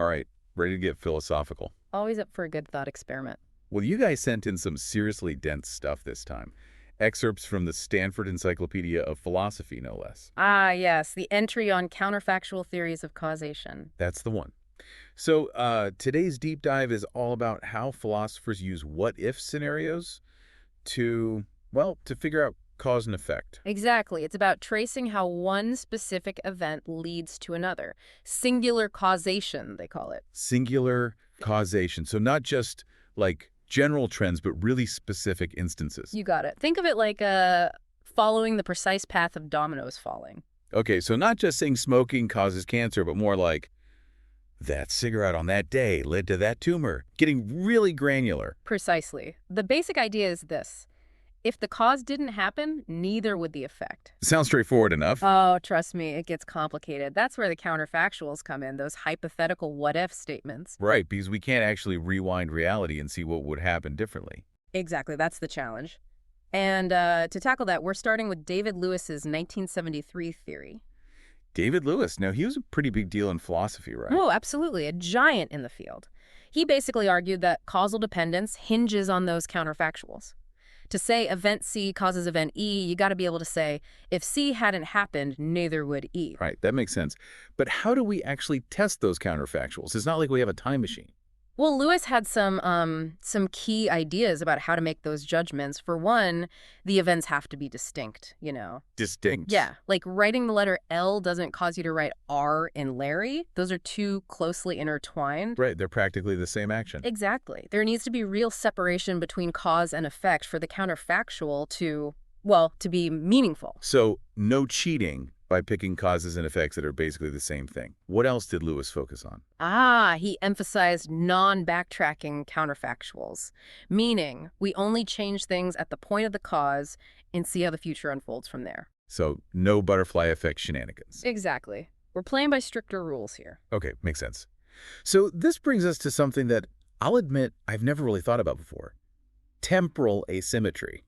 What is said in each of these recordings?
All right, ready to get philosophical. Always up for a good thought experiment. Well, you guys sent in some seriously dense stuff this time. Excerpts from the Stanford Encyclopedia of Philosophy, no less. Ah, yes, the entry on counterfactual theories of causation. That's the one. So today's deep dive is all about how philosophers use what-if scenarios to, well, to figure out cause and effect. Exactly. It's about tracing how one specific event leads to another. Singular causation, they call it. Singular causation. So not just like general trends, but really specific instances. You got it. Think of it like following the precise path of dominoes falling. Okay, so not just saying smoking causes cancer, but more like that cigarette on that day led to that tumor. Getting really granular. Precisely. The basic idea is this. If the cause didn't happen, neither would the effect. Sounds straightforward enough. Oh, trust me, it gets complicated. That's where the counterfactuals come in, those hypothetical what-if statements. Right, because we can't actually rewind reality and see what would happen differently. Exactly, that's the challenge. And to tackle that, we're starting with David Lewis's 1973 theory. David Lewis, now he was a pretty big deal in philosophy, right? Oh, absolutely, a giant in the field. He basically argued that causal dependence hinges on those counterfactuals. To say event C causes event E, you got to be able to say, if C hadn't happened, neither would E. Right, that makes sense. But how do we actually test those counterfactuals? It's not like we have a time machine. Well, Lewis had some key ideas about how to make those judgments. For one, the events have to be distinct, you know. Distinct. Yeah, like writing the letter L doesn't cause you to write R in Larry. Those are too closely intertwined. Right, they're practically the same action. Exactly. There needs to be real separation between cause and effect for the counterfactual to, well, to be meaningful. So no cheating by picking causes and effects that are basically the same thing. What else did Lewis focus on? Ah, he emphasized non-backtracking counterfactuals, meaning we only change things at the point of the cause and see how the future unfolds from there. So no butterfly effect shenanigans. Exactly. We're playing by stricter rules here. Okay, makes sense. So this brings us to something that I'll admit I've never really thought about before. Temporal asymmetry.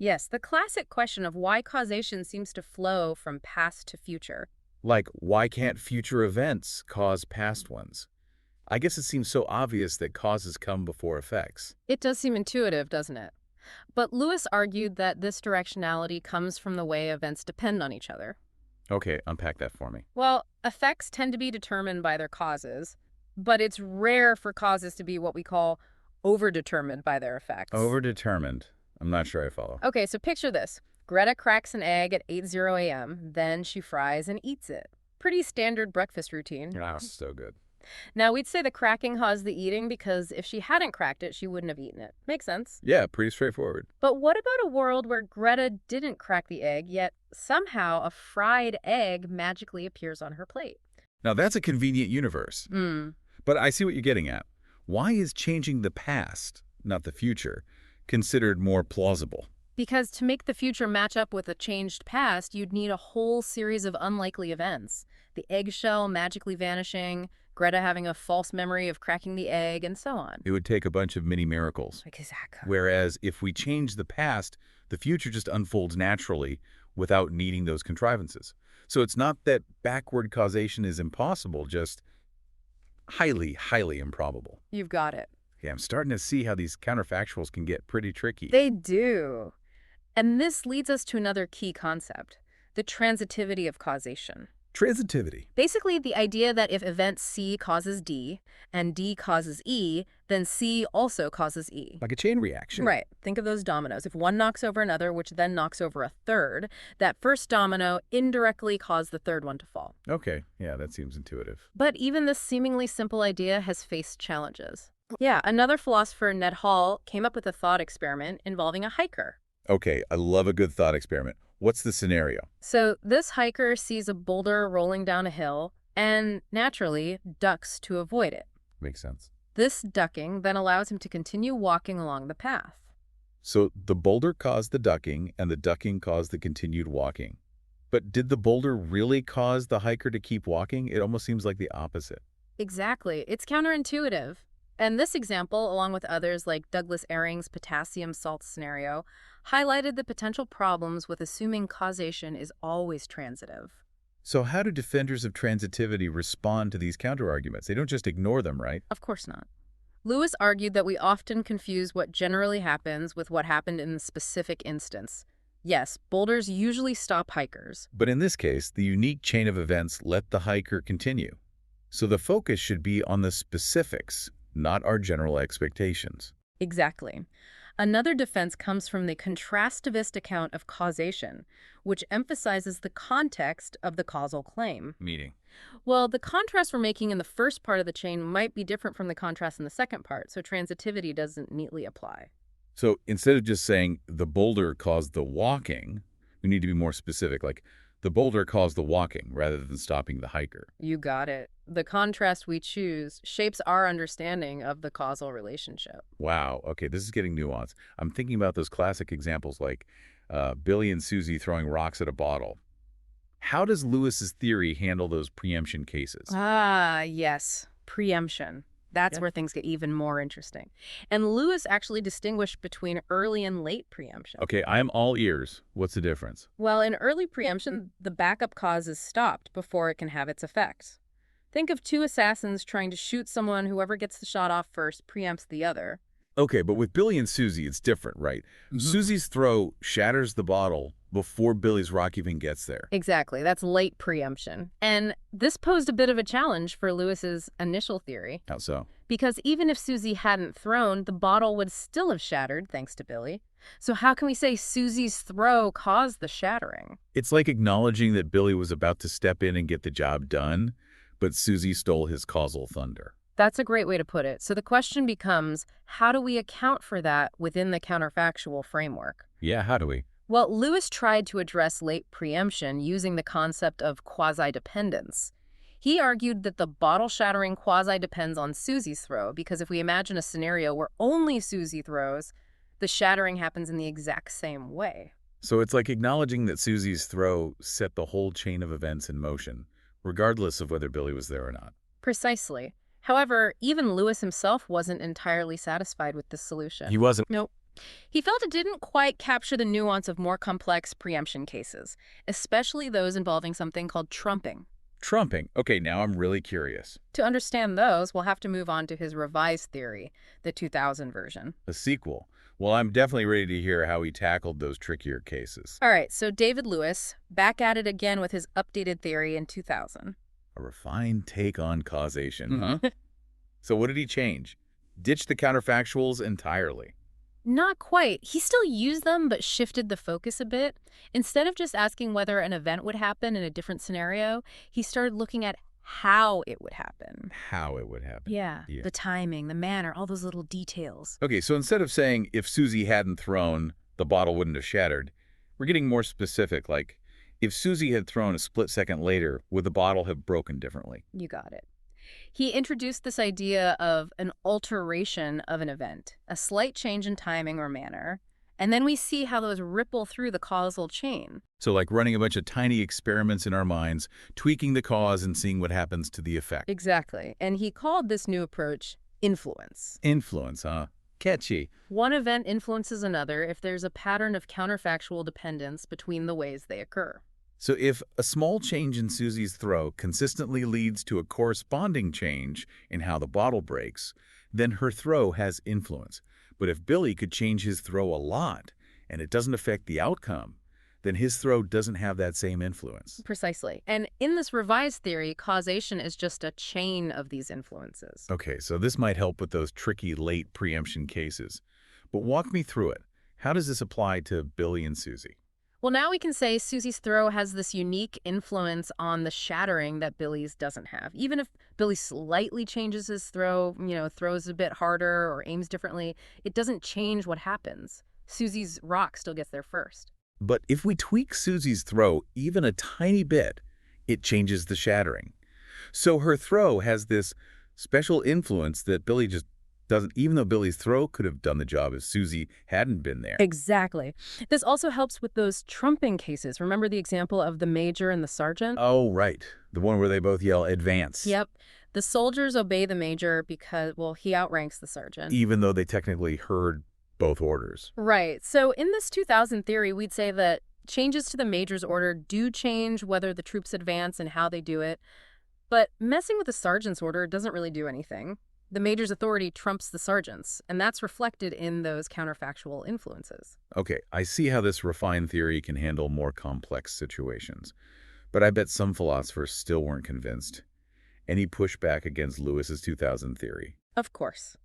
Yes, the classic question of why causation seems to flow from past to future. Like, why can't future events cause past ones? I guess it seems so obvious that causes come before effects. It does seem intuitive, doesn't it? But Lewis argued that this directionality comes from the way events depend on each other. Okay, unpack that for me. Well, effects tend to be determined by their causes, but it's rare for causes to be what we call overdetermined by their effects. Overdetermined. I'm not sure I follow. Okay, so picture this. Greta cracks an egg at 8:00 a.m., then she fries and eats it. Pretty standard breakfast routine. Oh, so good. Now, we'd say the cracking caused the eating because if she hadn't cracked it, she wouldn't have eaten it. Makes sense. Yeah, pretty straightforward. But what about a world where Greta didn't crack the egg, yet somehow a fried egg magically appears on her plate? Now, that's a convenient universe. But I see what you're getting at. Why is changing the past, not the future, considered more plausible? Because to make the future match up with a changed past, you'd need a whole series of unlikely events. The eggshell magically vanishing, Greta having a false memory of cracking the egg, and so on. It would take a bunch of mini miracles. Exactly. Whereas if we change the past, the future just unfolds naturally without needing those contrivances. So it's not that backward causation is impossible, just highly, highly improbable. You've got it. Yeah, I'm starting to see how these counterfactuals can get pretty tricky. They do. And this leads us to another key concept, the transitivity of causation. Transitivity. Basically, the idea that if event C causes D and D causes E, then C also causes E. Like a chain reaction. Right. Think of those dominoes. If one knocks over another, which then knocks over a third, that first domino indirectly caused the third one to fall. Okay, yeah, that seems intuitive. But even this seemingly simple idea has faced challenges. Yeah, another philosopher, Ned Hall, came up with a thought experiment involving a hiker. Okay, I love a good thought experiment. What's the scenario? So this hiker sees a boulder rolling down a hill and, naturally, ducks to avoid it. Makes sense. This ducking then allows him to continue walking along the path. So the boulder caused the ducking, and the ducking caused the continued walking. But did the boulder really cause the hiker to keep walking? It almost seems like the opposite. Exactly. It's counterintuitive. And this example, along with others like Douglas Ehring's potassium salt scenario, highlighted the potential problems with assuming causation is always transitive. So how do defenders of transitivity respond to these counterarguments? They don't just ignore them, right? Of course not. Lewis argued that we often confuse what generally happens with what happened in the specific instance. Yes, boulders usually stop hikers. But in this case, the unique chain of events let the hiker continue. So the focus should be on the specifics, not our general expectations. Exactly. Another defense comes from the contrastivist account of causation, which emphasizes the context of the causal claim. Meaning? Well, the contrast we're making in the first part of the chain might be different from the contrast in the second part, so transitivity doesn't neatly apply. So instead of just saying the boulder caused the walking, we need to be more specific, like the boulder caused the walking rather than stopping the hiker. You got it. The contrast we choose shapes our understanding of the causal relationship. Wow, okay, this is getting nuanced. I'm thinking about those classic examples like Billy and Susie throwing rocks at a bottle. How does Lewis's theory handle those preemption cases? Ah, yes. Preemption. That's Yeah. where things get even more interesting. And Lewis actually distinguished between early and late preemption. Okay, I'm all ears. What's the difference? Well, in early preemption, the backup cause is stopped before it can have its effect. Think of two assassins trying to shoot someone. Whoever gets the shot off first preempts the other. Okay, but with Billy and Susie, it's different, right? Susie's throw shatters the bottle before Billy's rock even gets there. Exactly. That's late preemption. And this posed a bit of a challenge for Lewis's initial theory, How so? because even if Susie hadn't thrown, the bottle would still have shattered thanks to Billy. So how can we say Susie's throw caused the shattering? It's like acknowledging that Billy was about to step in and get the job done, but Susie stole his causal thunder. That's a great way to put it. So the question becomes, how do we account for that within the counterfactual framework? Yeah, how do we? Well, Lewis tried to address late preemption using the concept of quasi-dependence. He argued that the bottle-shattering quasi-depends on Susie's throw, because if we imagine a scenario where only Susie throws, the shattering happens in the exact same way. So it's like acknowledging that Susie's throw set the whole chain of events in motion, regardless of whether Billy was there or not. Precisely. However, even Lewis himself wasn't entirely satisfied with this solution. He wasn't. Nope. He felt it didn't quite capture the nuance of more complex preemption cases, especially those involving something called trumping. Trumping. Okay, now I'm really curious. To understand those, we'll have to move on to his revised theory, the 2000 version. A sequel. Well, I'm definitely ready to hear how he tackled those trickier cases. All right, so David Lewis, back at it again with his updated theory in 2000. A refined take on causation, huh? So what did he change? Ditch the counterfactuals entirely. Not quite. He still used them, but shifted the focus a bit. Instead of just asking whether an event would happen in a different scenario, he started looking at how it would happen. How it would happen. Yeah, the timing, the manner, all those little details. Okay, so instead of saying if Susie hadn't thrown, the bottle wouldn't have shattered, we're getting more specific, like if Susie had thrown a split second later, would the bottle have broken differently? You got it. He introduced this idea of an alteration of an event, a slight change in timing or manner, and then we see how those ripple through the causal chain. So like running a bunch of tiny experiments in our minds, tweaking the cause and seeing what happens to the effect. Exactly. And he called this new approach influence. Influence, huh? Catchy. One event influences another if there's a pattern of counterfactual dependence between the ways they occur. So if a small change in Susie's throw consistently leads to a corresponding change in how the bottle breaks, then her throw has influence. But if Billy could change his throw a lot and it doesn't affect the outcome, then his throw doesn't have that same influence. Precisely. And in this revised theory, causation is just a chain of these influences. Okay, so this might help with those tricky late preemption cases. But walk me through it. How does this apply to Billy and Susie? Well, now we can say Susie's throw has this unique influence on the shattering that Billy's doesn't have. Even if Billy slightly changes his throw, throws a bit harder or aims differently, it doesn't change what happens. Susie's rock still gets there first. But if we tweak Susie's throw even a tiny bit, it changes the shattering. So her throw has this special influence that Billy just doesn't, even though Billy's throw could have done the job if Susie hadn't been there. Exactly. This also helps with those trumping cases. Remember the example of the major and the sergeant? Oh, right. The one where they both yell, advance. Yep. The soldiers obey the major because, well, he outranks the sergeant. Even though they technically heard both orders. Right. So in this 2000 theory, we'd say that Changes to the major's order do change whether the troops advance and how they do it, but messing with the sergeant's order doesn't really do anything. The major's authority trumps the sergeant's, and that's reflected in those counterfactual influences. Okay, I see how this refined theory can handle more complex situations. But I bet some philosophers still weren't convinced. Any pushback against Lewis's 2000 theory? Of course.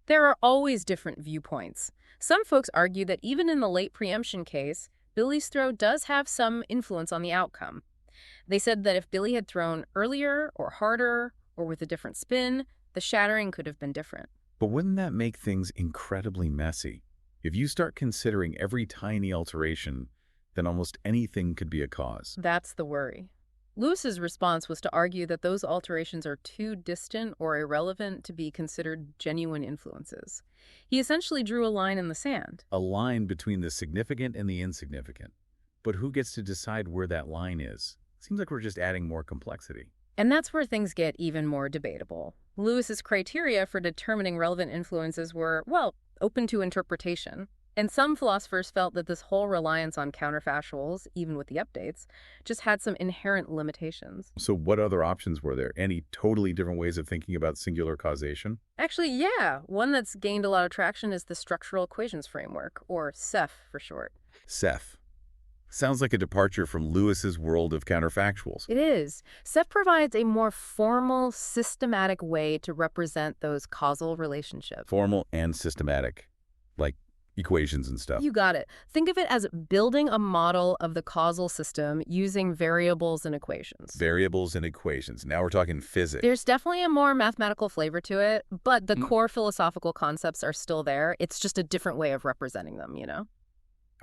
There are always different viewpoints. Some folks argue that even in the late preemption case, Billy's throw does have some influence on the outcome. They said that if Billy had thrown earlier or harder or with a different spin, the shattering could have been different. But wouldn't that make things incredibly messy? If you start considering every tiny alteration, then almost anything could be a cause. That's the worry. Lewis's response was to argue that those alterations are too distant or irrelevant to be considered genuine influences. He essentially drew a line in the sand. A line between the significant and the insignificant. But who gets to decide where that line is? Seems like we're just adding more complexity. And that's where things get even more debatable. Lewis's criteria for determining relevant influences were, well, open to interpretation. And some philosophers felt that this whole reliance on counterfactuals, even with the updates, just had some inherent limitations. So what other options were there? Any totally different ways of thinking about singular causation? Actually, yeah, one that's gained a lot of traction is the structural equations framework, or SEF for short. Ceph. Sounds like a departure from Lewis's world of counterfactuals. It is. SEF provides a more formal, systematic way to represent those causal relationships. Formal and systematic, like equations and stuff. You got it. Think of it as building a model of the causal system using variables and equations. Variables and equations. Now we're talking physics. There's definitely a more mathematical flavor to it, but the core philosophical concepts are still there. It's just a different way of representing them, you know?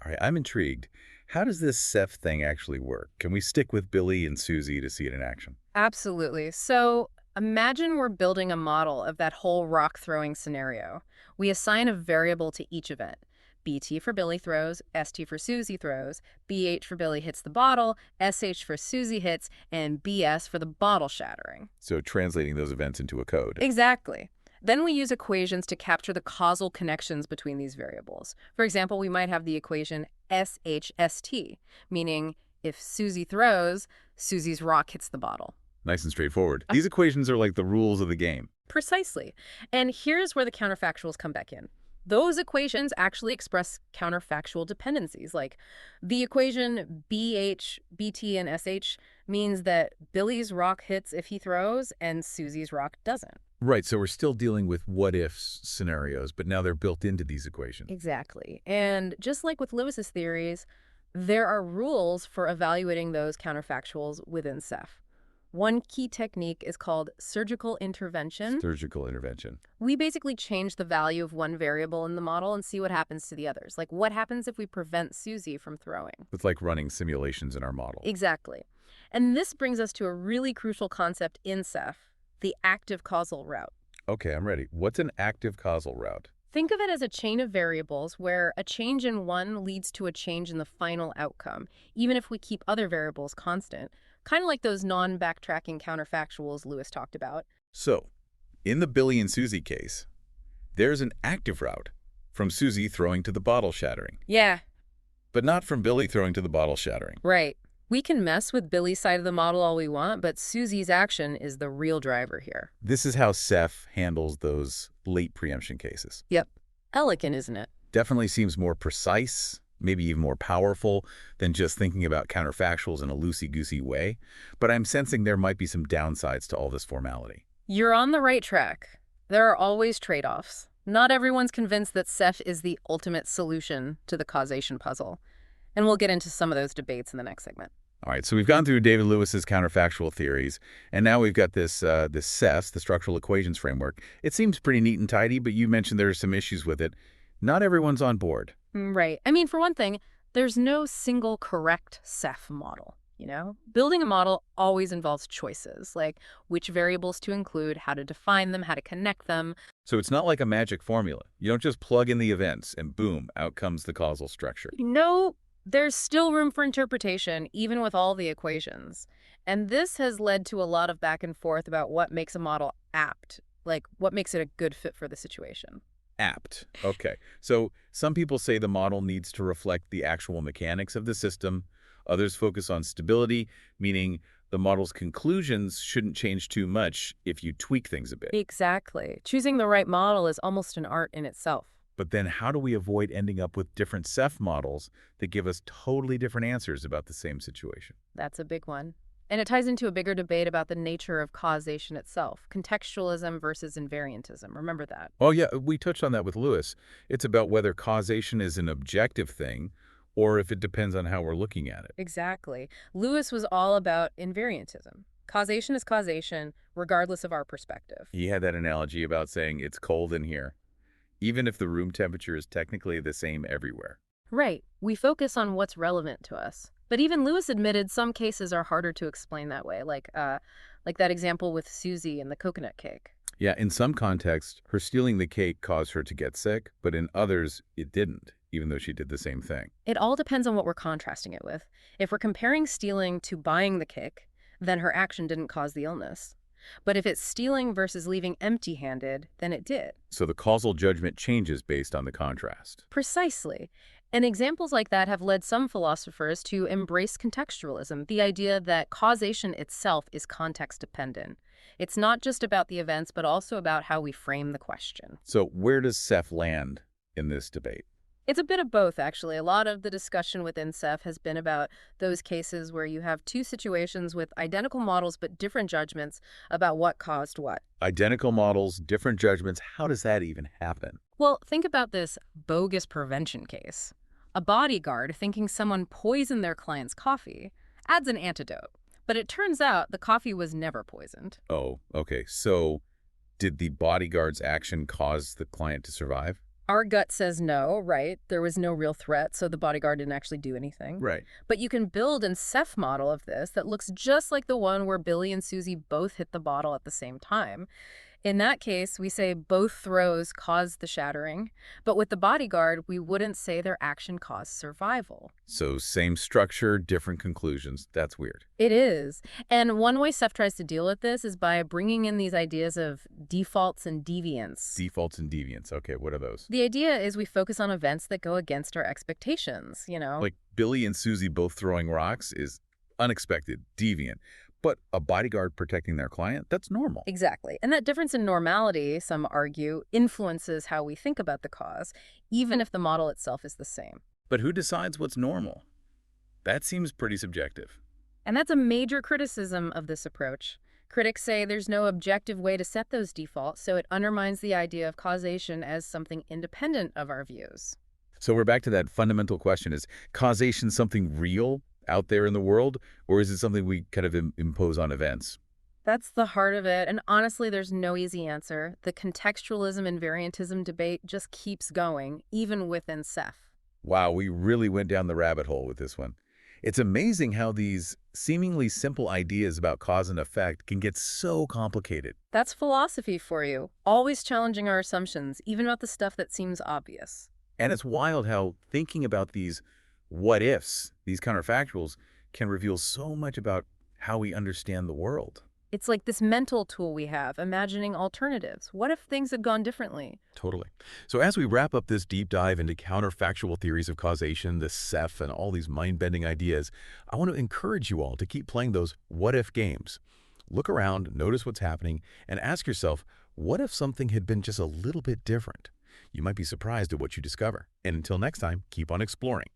All right, I'm intrigued. How does this Ceph thing actually work? Can we stick with Billy and Susie to see it in action? Absolutely. So imagine we're building a model of that whole rock throwing scenario. We assign a variable to each event. BT for Billy throws, ST for Susie throws, BH for Billy hits the bottle, SH for Susie hits, and BS for the bottle shattering. So translating those events into a code. Exactly. Then we use equations to capture the causal connections between these variables. For example, we might have the equation SHST, meaning if Susie throws, Susie's rock hits the bottle. Nice and straightforward. These equations are like the rules of the game. Precisely. And here's where the counterfactuals come back in. Those equations actually express counterfactual dependencies. Like the equation BH, BT, and SH means that Billy's rock hits if he throws and Susie's rock doesn't. Right, so we're still dealing with what-if scenarios, but now they're built into these equations. Exactly. And just like with Lewis's theories, there are rules for evaluating those counterfactuals within Ceph. One key technique is called surgical intervention. Surgical intervention. We basically change the value of one variable in the model and see what happens to the others. Like what happens if we prevent Susie from throwing? It's like running simulations in our model. Exactly. And this brings us to a really crucial concept in Ceph, the active causal route. Okay, I'm ready. What's an active causal route? Think of it as a chain of variables where a change in one leads to a change in the final outcome, even if we keep other variables constant. Kind of like those non-backtracking counterfactuals Lewis talked about. So, in the Billy and Susie case, there's an active route from Susie throwing to the bottle shattering. Yeah. But not from Billy throwing to the bottle shattering. Right. We can mess with Billy's side of the model all we want, but Susie's action is the real driver here. This is how Ceph handles those late preemption cases. Yep. Elegant, isn't it? Definitely seems more precise, maybe even more powerful than just thinking about counterfactuals in a loosey-goosey way. But I'm sensing there might be some downsides to all this formality. You're on the right track. There are always trade-offs. Not everyone's convinced that Ceph is the ultimate solution to the causation puzzle. And we'll get into some of those debates in the next segment. All right, so we've gone through David Lewis's counterfactual theories, and now we've got this CES, the structural equations framework. It seems pretty neat and tidy, but you mentioned there are some issues with it. Not everyone's on board. Right. I mean, for one thing, there's no single correct Ceph model, you know? Building a model always involves choices, like which variables to include, how to define them, how to connect them. So it's not like a magic formula. You don't just plug in the events, and boom, out comes the causal structure. No. There's still room for interpretation, even with all the equations. And this has led to a lot of back and forth about what makes a model apt, like what makes it a good fit for the situation. Apt. Okay. So some people say the model needs to reflect the actual mechanics of the system. Others focus on stability, meaning the model's conclusions shouldn't change too much if you tweak things a bit. Exactly. Choosing the right model is almost an art in itself. But then how do we avoid ending up with different Ceph models that give us totally different answers about the same situation? That's a big one. And it ties into a bigger debate about the nature of causation itself, contextualism versus invariantism. Remember that. Oh, yeah, we touched on that with Lewis. It's about whether causation is an objective thing or if it depends on how we're looking at it. Exactly. Lewis was all about invariantism. Causation is causation, regardless of our perspective. He had that analogy about saying it's cold in here, even if the room temperature is technically the same everywhere. Right. We focus on what's relevant to us. But even Lewis admitted some cases are harder to explain that way, like that example with Susie and the coconut cake. Yeah, in some contexts, her stealing the cake caused her to get sick, but in others, it didn't, even though she did the same thing. It all depends on what we're contrasting it with. If we're comparing stealing to buying the cake, then her action didn't cause the illness. But if it's stealing versus leaving empty-handed, then it did. So the causal judgment changes based on the contrast. Precisely. And examples like that have led some philosophers to embrace contextualism, the idea that causation itself is context-dependent. It's not just about the events, but also about how we frame the question. So where does Ceph land in this debate? It's a bit of both, actually. A lot of the discussion within Ceph has been about those cases where you have two situations with identical models but different judgments about what caused what. Identical models, different judgments, how does that even happen? Well, think about this bogus prevention case. A bodyguard thinking someone poisoned their client's coffee adds an antidote. But it turns out the coffee was never poisoned. Oh, okay. So did the bodyguard's action cause the client to survive? Our gut says no, right? There was no real threat, so the bodyguard didn't actually do anything. Right. But you can build a Ceph model of this that looks just like the one where Billy and Susie both hit the bottle at the same time. In that case, we say both throws caused the shattering, but with the bodyguard, we wouldn't say their action caused survival. So same structure, different conclusions. That's weird. It is. And one way Ceph tries to deal with this is by bringing in these ideas of defaults and deviants. Defaults and deviants. Okay, what are those? The idea is we focus on events that go against our expectations, Like Billy and Susie both throwing rocks is unexpected, deviant. But a bodyguard protecting their client, that's normal. Exactly. And that difference in normality, some argue, influences how we think about the cause, even if the model itself is the same. But who decides what's normal? That seems pretty subjective. And that's a major criticism of this approach. Critics say there's no objective way to set those defaults, so it undermines the idea of causation as something independent of our views. So we're back to that fundamental question. Is causation something real out there in the world, or is it something we kind of impose on events? That's the heart of it, and honestly, there's no easy answer. The contextualism and variantism debate just keeps going, even within Ceph. Wow, we really went down the rabbit hole with this one. It's amazing how these seemingly simple ideas about cause and effect can get so complicated. That's philosophy for you, always challenging our assumptions, even about the stuff that seems obvious. And it's wild how thinking about these what-ifs, these counterfactuals, can reveal so much about how we understand the world. It's like this mental tool we have, imagining alternatives. What if things had gone differently? Totally. So as we wrap up this deep dive into counterfactual theories of causation, the Ceph, and all these mind-bending ideas, I want to encourage you all to keep playing those what-if games. Look around, notice what's happening, and ask yourself, what if something had been just a little bit different? You might be surprised at what you discover. And until next time, keep on exploring.